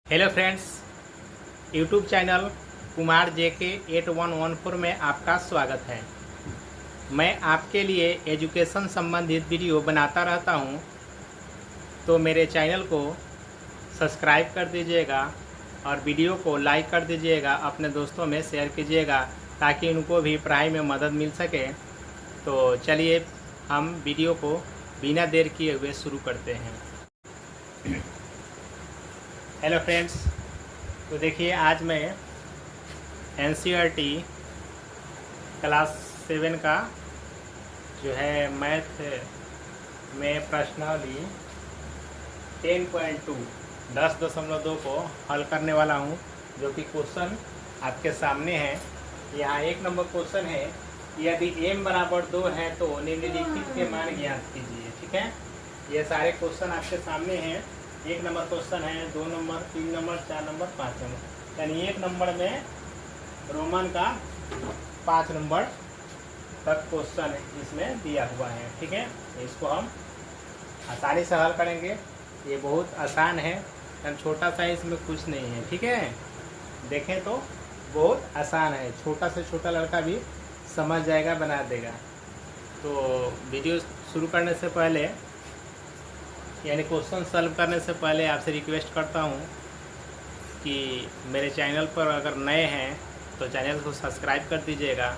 Hello friends, YouTube channel Kumar JK 8114 में आपका स्वागत है। मैं आपके लिए एजुकेशन संबंधित वीडियो बनाता रहता हूं, तो मेरे चैनल को सब्सक्राइब कर दीजिएगा और वीडियो को लाइक कर दीजिएगा, अपने दोस्तों में शेयर कीजिएगा ताकि उनको भी पढ़ाई में मदद मिल सके। तो चलिए हम वीडियो को बिना देर किए हुए शुरू करते हैं। हेलो फ्रेंड्स, तो देखिए आज मैं NCERT क्लास 7 का जो है मैथ में प्रश्नावली 10.2 10.2 को हल करने वाला हूं, जो कि क्वेश्चन आपके सामने है। यहाँ 1 नंबर क्वेश्चन है, यदि m बराबर 2 है तो निम्नलिखित के मान ज्ञात कीजिए। ठीक है, ये सारे क्वेश्चन आपके सामने हैं। 1 नंबर क्वेश्चन है, 2 नंबर, 3 नंबर, 4 नंबर, 5 नंबर, यानी 1 नंबर में रोमन का 5 नंबर तक क्वेश्चन इसमें दिया हुआ है। ठीक है, इसको हम आसानी से हल करेंगे। ये बहुत आसान है, छोटा सा इसमें कुछ नहीं है। ठीक है, देखें तो बहुत आसान है, छोटा से छोटा लड़का भी समझ जाएगा, बना देगा। तो वीडियो शुरू करने से पहले, यानी क्वेश्चन सॉल्व करने से पहले आपसे रिक्वेस्ट करता हूं कि मेरे चैनल पर अगर नए हैं तो चैनल को सब्सक्राइब कर दीजिएगा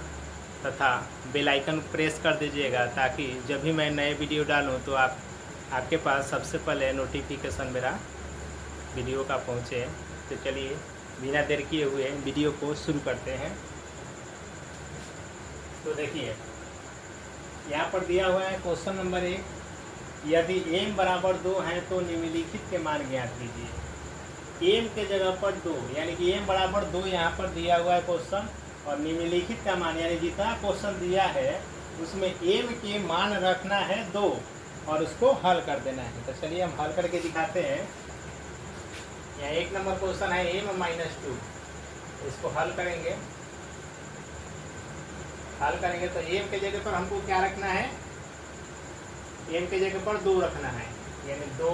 तथा बेल आइकन प्रेस कर दीजिएगा, ताकि जब भी मैं नए वीडियो डालूं तो आपके पास सबसे पहले नोटिफिकेशन मेरा वीडियो का पहुंचे। तो चलिए बिना देर किए हुए वीडियो को शुरू करते हैं। तो देखिए यहाँ पर दिया हुआ है क्वेश्चन नंबर 1, यदि m बराबर 2 है तो निम्नलिखित के मान ज्ञात कीजिए। m के जगह पर 2, यानी कि m बराबर 2 यहाँ पर दिया हुआ है क्वेश्चन, और निम्नलिखित का मान यानी जितना क्वेश्चन दिया है उसमें m के मान रखना है 2 और उसको हल कर देना है। तो चलिए हम हल करके दिखाते हैं। यहाँ 1 नंबर क्वेश्चन है m-2, इसको हल करेंगे। तो m के जगह पर हमको क्या रखना है, m के जगह पर 2 रखना है, यानी 2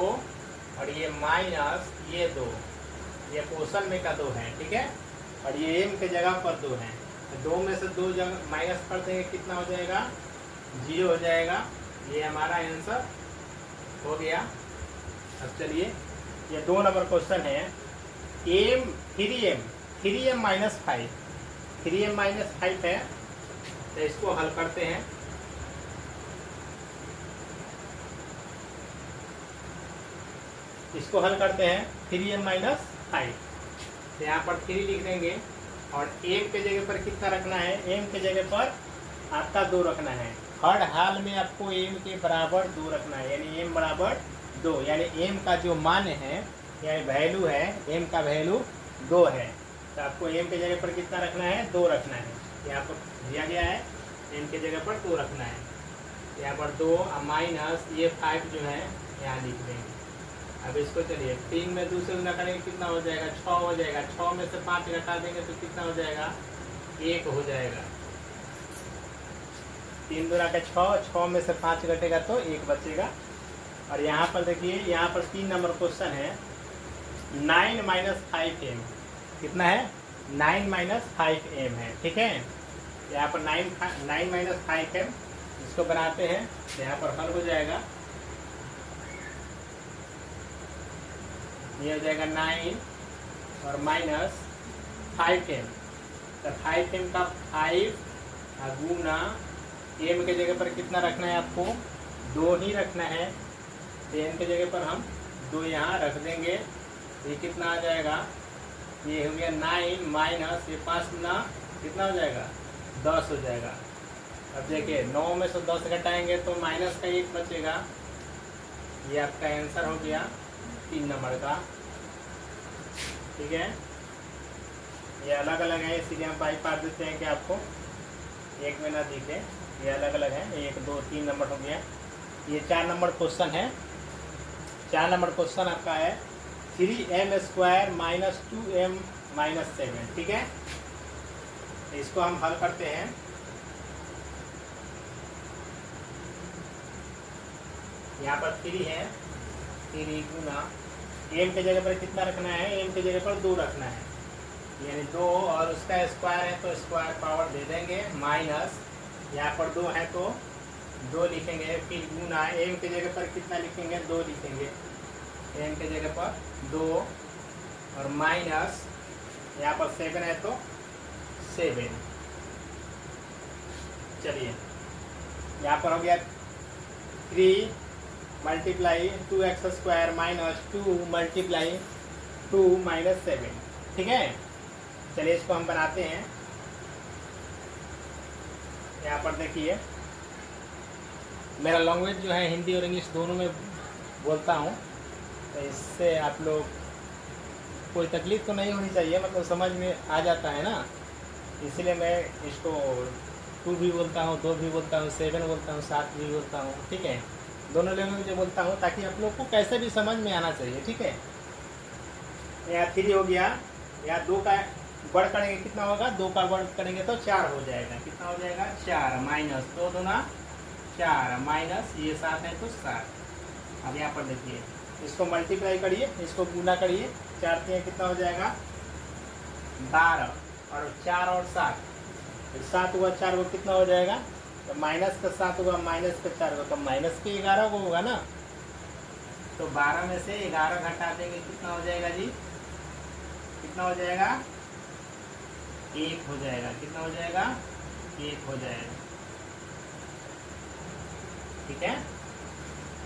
और ये माइनस ये 2, ये क्वेश्चन में का 2 है। ठीक है, और ये m के जगह पर 2 है, तो 2 में से 2 जगह माइनस कर देंगे, कितना हो जाएगा, 0 हो जाएगा। ये हमारा आंसर हो गया। अब चलिए ये 2 नंबर क्वेश्चन है, 3m माइनस 5, 3m माइनस 5 है, तो इसको हल करते हैं। इसको हल करते हैं 3m माइनस 5, तो यहाँ पर 3 लिख देंगे और m के जगह पर कितना रखना है, m के जगह पर आपका 2 रखना है। हर हाल में आपको m के बराबर 2 रखना है, यानी m बराबर 2, यानी m का जो मान है यानी वैल्यू है, m का वैल्यू 2 है, तो आपको m के जगह पर कितना रखना है, 2 रखना है। यहाँ पर दिया गया है m के जगह पर 2 रखना है। यहाँ पर 2 माइनस ये 5 जो है यहाँ लिख देंगे। अब इसको चलिए 3 में 2 से गुना करेंगे, कितना हो जाएगा, 6 हो जाएगा। 6 में से 5 घटा देंगे तो कितना हो जाएगा, 1 हो जाएगा। 3 दूना का 6 में से 5 घटेगा तो 1 बचेगा। और यहाँ पर देखिए, यहाँ पर 3 नंबर क्वेश्चन है, 9 माइनस 5m, कितना है, 9 माइनस 5m है। ठीक है, यहाँ पर 9 माइनस 5m, इसको बनाते हैं तो यहाँ पर हल हो जाएगा। ये हो जाएगा 9 और माइनस 5m, तो 5m का 5 गुना m के जगह पर कितना रखना है, आपको 2 ही रखना है। तो m के जगह पर हम 2 यहाँ रख देंगे, ये कितना आ जाएगा, ये हो गया 9 माइनस ये 5 गुना कितना हो जाएगा, 10 हो जाएगा। अब देखिए 9 में से 10 घटाएंगे तो माइनस का 1 बचेगा। ये आपका आंसर हो गया 3 नंबर का। ठीक है, ये अलग अलग है, इसलिए हम पाई पार देते हैं कि आपको एक में ना दिखे, ये अलग अलग है। 1 2 3 नंबर हो गया। ये 4 नंबर क्वेश्चन है। 4 नंबर क्वेश्चन आपका है 3m² माइनस 2m माइनस 7। ठीक है, इसको हम हल करते हैं। यहाँ पर 3 है, 3 गुना एम के जगह पर कितना रखना है, एम के जगह पर 2 रखना है, यानी 2 और उसका स्क्वायर है तो स्क्वायर पावर दे देंगे, माइनस यहाँ पर 2 है तो 2 लिखेंगे, फिर गुना एम के जगह पर कितना लिखेंगे, 2 लिखेंगे, एम के जगह पर 2 और माइनस यहाँ पर 7 है तो 7। चलिए यहाँ पर हो गया 3 multiply 2x² minus 2 multiply 2 minus 7, ठीक है। चलिए इसको हम बनाते हैं। यहाँ पर देखिए मेरा लैंग्वेज जो है हिंदी और इंग्लिश दोनों में बोलता हूँ, तो इससे आप लोग कोई तकलीफ़ तो नहीं होनी चाहिए, मतलब समझ में आ जाता है ना, इसलिए मैं इसको 2 भी बोलता हूँ, 2 भी बोलता हूँ, 7 बोलता हूँ, 7 भी बोलता हूँ, ठीक है। दोनों लैंग्वेज में बोलता हूँ ताकि आप लोग को कैसे भी समझ में आना चाहिए, ठीक है। यहाँ 3 हो गया, यहाँ 2 का वर्ग करेंगे कितना होगा, 2 का वर्ग करेंगे तो 4 हो जाएगा, कितना हो जाएगा 4 माइनस 2 दूना 4 माइनस ये 7 है तो 7। अब यहाँ पर देखिए इसको मल्टीप्लाई करिए, इसको गुना करिए, 4 3 कितना हो जाएगा 12 और 4 और 7, 7 हुआ 4 को कितना हो जाएगा, तो माइनस का 7 हुआ माइनस का 4 को, तो माइनस के 11 को होगा ना, तो 12 में से 11 घटा देंगे कितना हो जाएगा जी, कितना हो जाएगा 1 हो जाएगा, कितना हो जाएगा 1 हो जाएगा, ठीक है।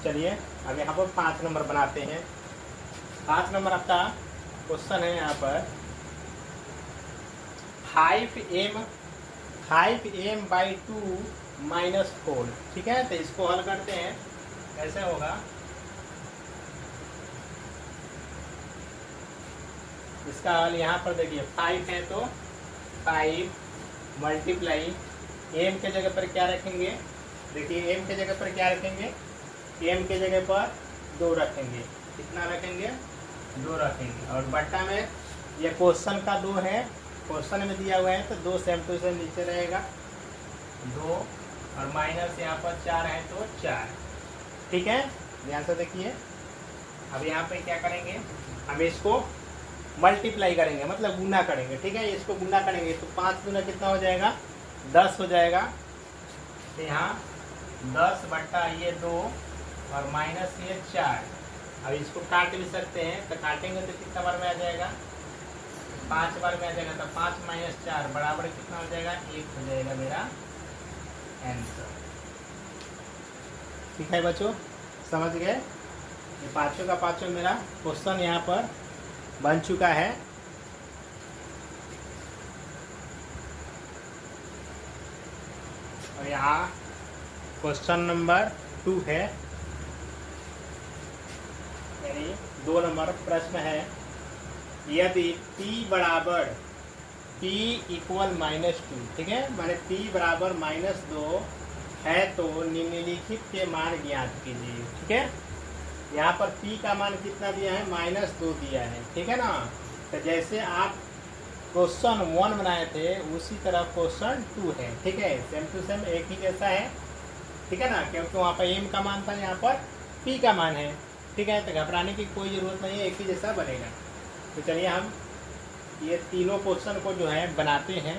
चलिए अब यहाँ पर 5 नंबर बनाते हैं। 5 नंबर आपका क्वेश्चन है यहाँ पर 5m/2 माइनस 4, ठीक है। तो इसको हल करते हैं, कैसे होगा, इसका हल यहाँ पर देखिए 5 है तो 5 मल्टीप्लाई m के जगह पर क्या रखेंगे, देखिए m के जगह पर क्या रखेंगे, m के जगह पर 2 रखेंगे, कितना रखेंगे 2 रखेंगे, और बट्टा में ये क्वेश्चन का 2 है, क्वेश्चन में दिया हुआ है तो 2 सेम टू सेम नीचे रहेगा 2 और माइनस यहाँ पर 4 है तो 4, ठीक है। ध्यान से देखिए अब यहाँ पे क्या करेंगे, हम इसको मल्टीप्लाई करेंगे, मतलब गुना करेंगे, ठीक है। इसको गुना करेंगे तो 5 गुना कितना हो जाएगा 10 हो जाएगा, तो यहाँ 10 बट्टा ये 2 और माइनस ये 4। अब इसको काट भी सकते हैं, तो काटेंगे तो कितना बार में आ जाएगा 5 बार में आ जाएगा, तो 5 माइनस 4 बराबर कितना हो जाएगा 1 हो जाएगा मेरा आंसर, ठीक है बच्चों, समझ गए। ये पाँचों का पाँचों मेरा क्वेश्चन यहाँ पर बन चुका है। और यहाँ क्वेश्चन नंबर 2 है, यानी 2 नंबर प्रश्न है, यदि p बराबर p इक्वल -2, ठीक है, माने p बराबर -2 है तो निम्नलिखित के मान ज्ञात कीजिए, ठीक है। यहाँ पर p का मान कितना दिया है -2 दिया है, ठीक है ना। तो जैसे आप क्वेश्चन 1 बनाए थे उसी तरह क्वेश्चन 2 है, ठीक है, सेम टू सेम एक ही जैसा है, ठीक है ना, क्योंकि वहाँ पर m का मान था, यहाँ पर p का मान है, ठीक है। तो घबराने की कोई ज़रूरत नहीं है, एक ही जैसा बनेगा। तो चलिए हम ये तीनों क्वेश्चन को जो है बनाते हैं।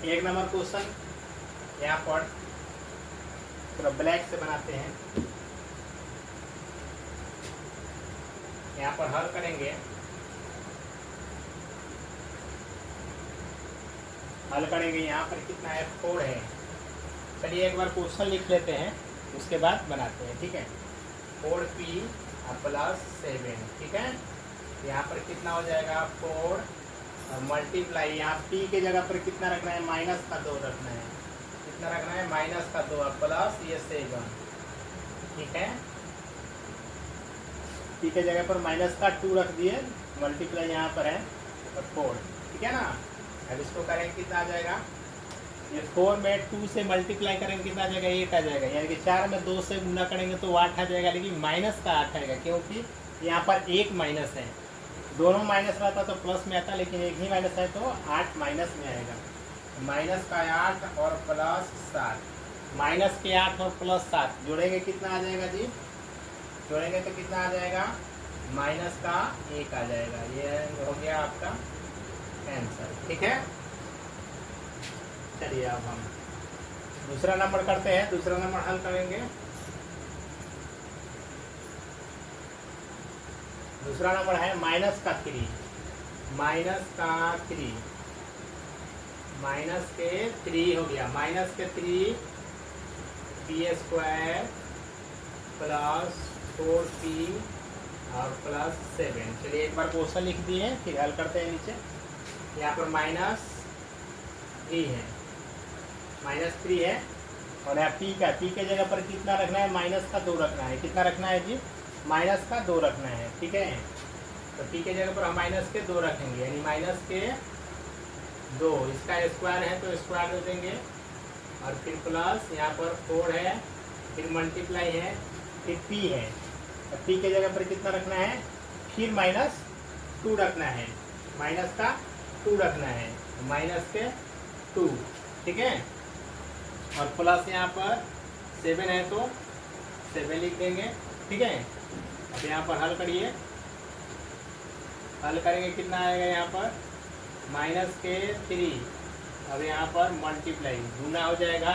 1 नंबर क्वेश्चन यहाँ पर थोड़ा ब्लैक से बनाते हैं, यहाँ पर हल करेंगे, हल करेंगे, यहाँ पर कितना है 4 है। चलिए एक बार क्वेश्चन लिख लेते हैं, उसके बाद बनाते हैं, ठीक है। 4p + 7, ठीक है। यहाँ पर कितना हो जाएगा 4 और मल्टीप्लाई, यहाँ p के जगह पर कितना रखना है माइनस का 2 रखना है, कितना रखना है माइनस का 2 प्लस ये 7, ठीक है। p के जगह पर माइनस का 2 रख दिए, मल्टीप्लाई यहाँ पर है और 4, ठीक है ना। अब इसको करेंगे कितना आ जाएगा, ये 4 में 2 से मल्टीप्लाई करेंगे कितना आ जाएगा 8 आ जाएगा, यानी कि 4 में 2 से गुना करेंगे तो 8 आ जाएगा, लेकिन माइनस का 8 आएगा क्योंकि यहाँ पर एक माइनस है, दोनों माइनस रहता तो प्लस में आता, लेकिन एक ही माइनस है तो 8 माइनस में आएगा। माइनस का 8 और प्लस 7, माइनस के 8 और प्लस 7 जोड़ेंगे कितना आ जाएगा जी, जोड़ेंगे तो कितना आ जाएगा माइनस का 1 आ जाएगा। ये हो गया आपका आंसर, ठीक है। चलिए अब हम दूसरा नंबर करते हैं, दूसरा नंबर हल करेंगे। दूसरा नंबर है माइनस का 3, माइनस का 3, माइनस के 3 हो गया, माइनस के 3 पी स्क्वायर प्लस 4p और प्लस 7। चलिए एक बार क्वेश्चन लिख दिए, फिर हल करते हैं। नीचे यहाँ पर -3 है, -3 है, और यहाँ p का, p के जगह पर कितना रखना है, माइनस का 2 रखना है। कितना रखना है जी, माइनस का 2 रखना है, ठीक है। तो p के जगह पर हम माइनस के 2 रखेंगे, यानी माइनस के 2, इसका स्क्वायर है तो स्क्वायर दे देंगे, और फिर प्लस यहाँ पर 4 है, फिर मल्टीप्लाई है, फिर p है। तो p के जगह पर कितना रखना है, फिर -2 रखना है, माइनस का 2 रखना है, माइनस के 2, ठीक है। और प्लस यहाँ पर 7 है तो 7 लिख देंगे, ठीक है। अब यहाँ पर हल करिए, हल करेंगे, कितना आएगा यहाँ पर माइनस के 3, अब यहाँ पर मल्टीप्लाई, गुना हो जाएगा,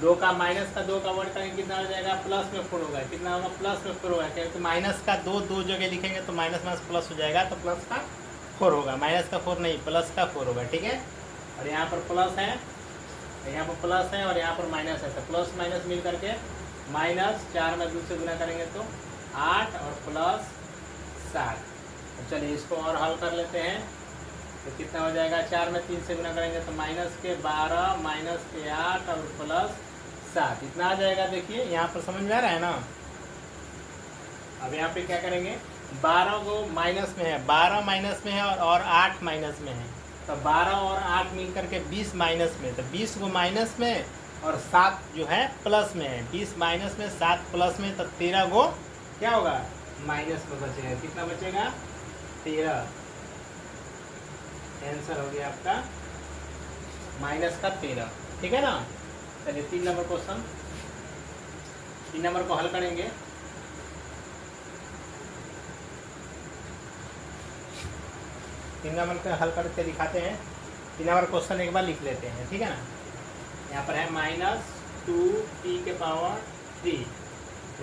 2 का माइनस का 2 का वर्ड करेंगे, कितना हो जाएगा, प्लस में 4 होगा, कितना होगा, प्लस में 4 होगा, क्योंकि माइनस का 2 जगह लिखेंगे तो माइनस माइनस प्लस हो जाएगा, तो प्लस का 4 होगा, माइनस का 4 नहीं, प्लस का 4 होगा, ठीक है। और यहाँ पर प्लस है, यहाँ पर प्लस है, और यहाँ पर माइनस है, तो प्लस माइनस मिल करके -4 में 2 से गुना करेंगे तो 8 और प्लस 7। चलिए इसको और हल कर लेते हैं, तो कितना हो जाएगा, 4 में 3 से गुना करेंगे तो माइनस के 12, माइनस के 8 और प्लस 7, इतना आ जाएगा। देखिए यहाँ पर समझ में आ रहा है ना। अब यहाँ पे क्या करेंगे, 12 को माइनस में है, 12 माइनस में है और 8 माइनस में है, तो 12 और 8 मिल करके 20 माइनस में, तो 20 को माइनस में और 7 जो है प्लस में है, 20 माइनस में 7 प्लस में, तो 13 को क्या होगा, माइनस में बचेगा, कितना बचेगा, 13। आंसर हो गया आपका माइनस का 13, ठीक है ना। चलिए 3 नंबर क्वेश्चन, 3 नंबर को हल करेंगे। तीन नंबर को हल करके दिखाते हैं। 3 नंबर क्वेश्चन एक बार लिख लेते हैं, ठीक है ना। यहाँ पर है -2p के पावर 3,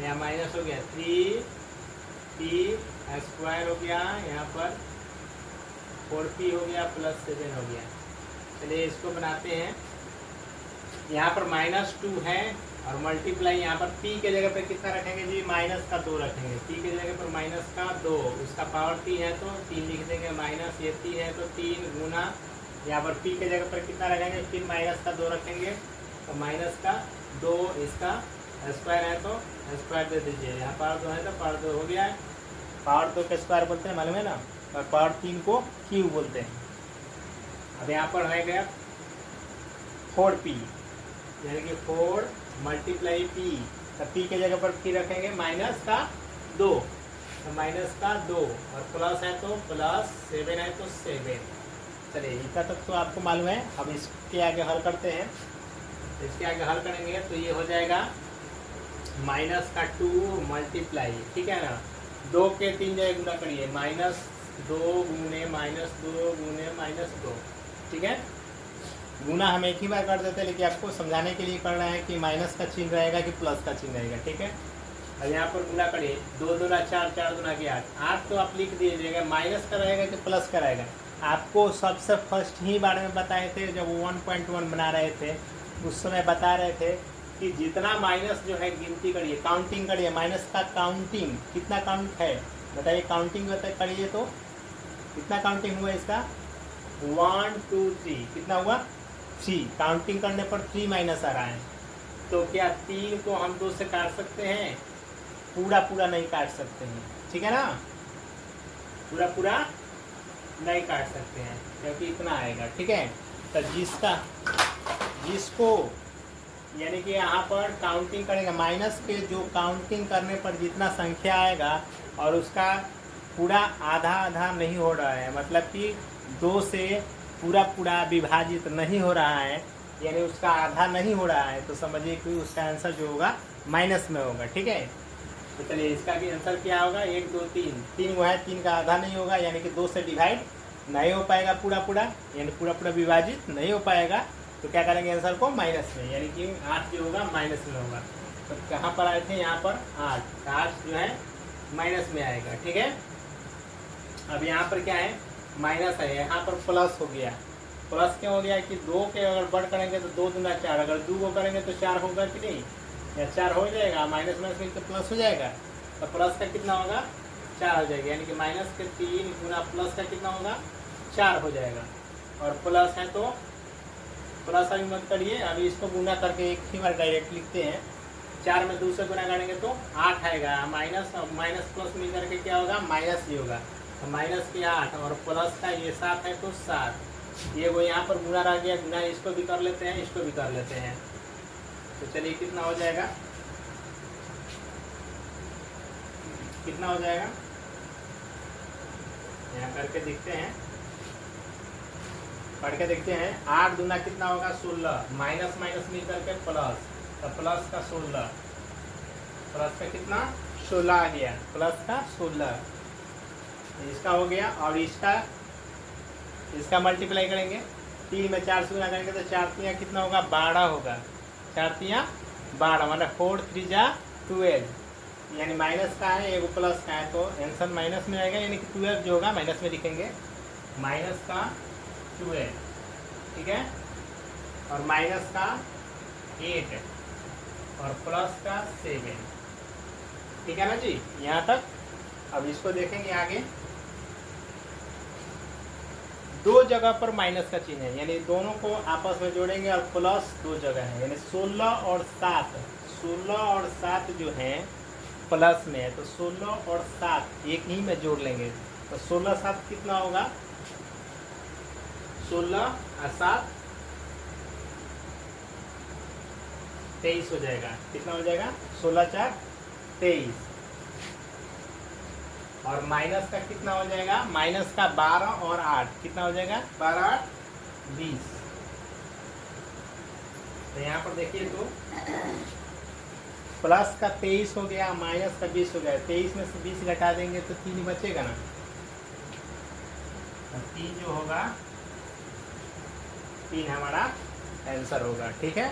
यहाँ माइनस हो गया 3p स्क्वायर हो गया, यहाँ पर 4p हो गया प्लस 7 हो गया। चलिए इसको बनाते हैं। यहाँ पर -2 है और मल्टीप्लाई, यहाँ पर p के जगह पे कितना रखेंगे जी, माइनस का 2 रखेंगे, p के जगह पर माइनस का 2, उसका पावर 3 है तो 3 लिख देंगे, माइनस ये 3 है तो 3 गुना, यहाँ पर p के जगह पर कितना रखेंगे, फिर माइनस का 2 रखेंगे, तो माइनस का 2, इसका स्क्वायर है तो स्क्वायर दे दीजिए, यहाँ पावर 2 है तो पावर 2 हो गया है। पावर 2 के स्क्वायर बोलते हैं, मालूम है ना, और पावर 3 को क्यूब बोलते हैं। अब यहाँ पर है गया 4p, यानी कि 4 मल्टीप्लाई p, तो p के जगह पर फिर रखेंगे माइनस का 2, तो माइनस का 2 और प्लस है तो प्लस, 7 है तो 7। चलिए इतना तक तो आपको मालूम है। अब इसके आगे हल करते हैं। इसके आगे हल करेंगे तो ये हो जाएगा माइनस का 2 मल्टीप्लाई, ठीक है ना, 2 के 3 जगह गुना करिए, -2 गुने -2 गुने -2, ठीक है। गुना हम एक ही बार कर देते हैं, लेकिन आपको समझाने के लिए करना है कि माइनस का चिन्ह रहेगा कि प्लस का चिन्ह रहेगा, ठीक है। और यहाँ पर गुना करिए, 2 दूना 4, 4 दूना 8, 8 तो आप लिख दीजिएगा, माइनस का रहेगा कि प्लस का रहेगा। आपको सबसे फर्स्ट ही बारे में बताए थे जब 1.1 बना रहे थे, उस समय बता रहे थे कि जितना माइनस जो है गिनती करिए, काउंटिंग करिए, माइनस का काउंटिंग कितना काउंट है बताइए, काउंटिंग करिए तो कितना काउंटिंग हुआ इसका, 1 2 3, कितना हुआ 3, काउंटिंग करने पर 3 माइनस आ रहा है। तो क्या 3 को हम 2 से काट सकते हैं, पूरा पूरा नहीं काट सकते हैं, ठीक है ना, पूरा पूरा नहीं काट सकते हैं क्योंकि इतना आएगा, ठीक है। तो जिसको यानी कि यहाँ पर काउंटिंग करेंगे, माइनस के जो काउंटिंग करने पर जितना संख्या आएगा और उसका पूरा आधा आधा नहीं हो रहा है, मतलब कि 2 से पूरा पूरा विभाजित नहीं हो रहा है, यानी उसका आधा नहीं हो रहा है, तो समझिए कि उसका आंसर जो होगा माइनस में होगा, ठीक है। तो चलिए इसका भी आंसर क्या होगा, 1 2 3, 3 वो है, 3 का आधा नहीं होगा, यानी कि 2 से डिवाइड नहीं हो पाएगा पूरा पूरा, यानी पूरा पूरा विभाजित नहीं हो पाएगा। तो क्या करेंगे आंसर को माइनस में, यानी कि 8 जो होगा माइनस में होगा। तो कहाँ पर आए थे, यहाँ पर 8 जो है माइनस में आएगा। ठीक है, अब यहाँ पर क्या है, माइनस है, यहाँ पर प्लस हो गया। प्लस क्यों हो गया कि 2 के अगर बढ़ करेंगे तो 2 दूना 4, अगर 2 को करेंगे तो 4 होगा कि नहीं, या 4 हो जाएगा, माइनस माइनस में तो प्लस हो जाएगा। तो प्लस का कितना होगा, 4 हो जाएगा, यानी कि माइनस के 3 गुना प्लस का कितना होगा, 4 हो जाएगा। और प्लस है तो प्लस अभी मत करिए, अभी इसको गुना करके एक ही बार डायरेक्ट लिखते हैं। 4 में 2 से गुना करेंगे तो 8 आएगा, माइनस माइनस प्लस मिल करके क्या होगा, माइनस ही होगा। तो माइनस के 8 और प्लस का ये 7 है तो 7, ये वो यहाँ पर गुना रह गया, गुना इसको भी कर लेते हैं, इसको भी कर लेते हैं। तो चलिए कितना हो जाएगा, कितना हो जाएगा, यहाँ करके देखते हैं, पढ़ के देखते हैं। 8 दूना कितना होगा, 16, माइनस माइनस मिल करके प्लस, तो प्लस का 16, प्लस का कितना 16 आ गया, प्लस का 16 इसका हो गया। और इसका मल्टीप्लाई करेंगे, 3 में 4 से गुना करेंगे तो 4 तियाँ कितना होगा, 12 होगा, 4 तियाँ 12, मतलब 4 3 जा 12, यानी माइनस का है, एगो प्लस का है, तो आंसर माइनस में आएगा, यानी कि 12 जो होगा माइनस में लिखेंगे, माइनस का 12। ठीक है, और माइनस का 8 और प्लस का 7। ठीक है ना जी, यहाँ तक। अब इसको देखेंगे आगे, 2 जगह पर माइनस का चिन्ह है, यानी दोनों को आपस में जोड़ेंगे और प्लस 2 जगह है, यानी 16 और 7, 16 और 7 जो है प्लस में है, तो 16 और 7 एक ही में जोड़ लेंगे, तो 16 7 कितना होगा, 16 और 7 23 हो जाएगा। कितना हो जाएगा, 16 4 23। और माइनस का कितना हो जाएगा, माइनस का 12 और 8 कितना हो जाएगा, 12 8 20। तो यहाँ पर देखिए तो प्लस का 23 हो गया, माइनस का 20 हो गया, 23 में से 20 घटा देंगे तो 3 बचेगा ना, तो 3 जो होगा, 3 हमारा आंसर होगा। ठीक है।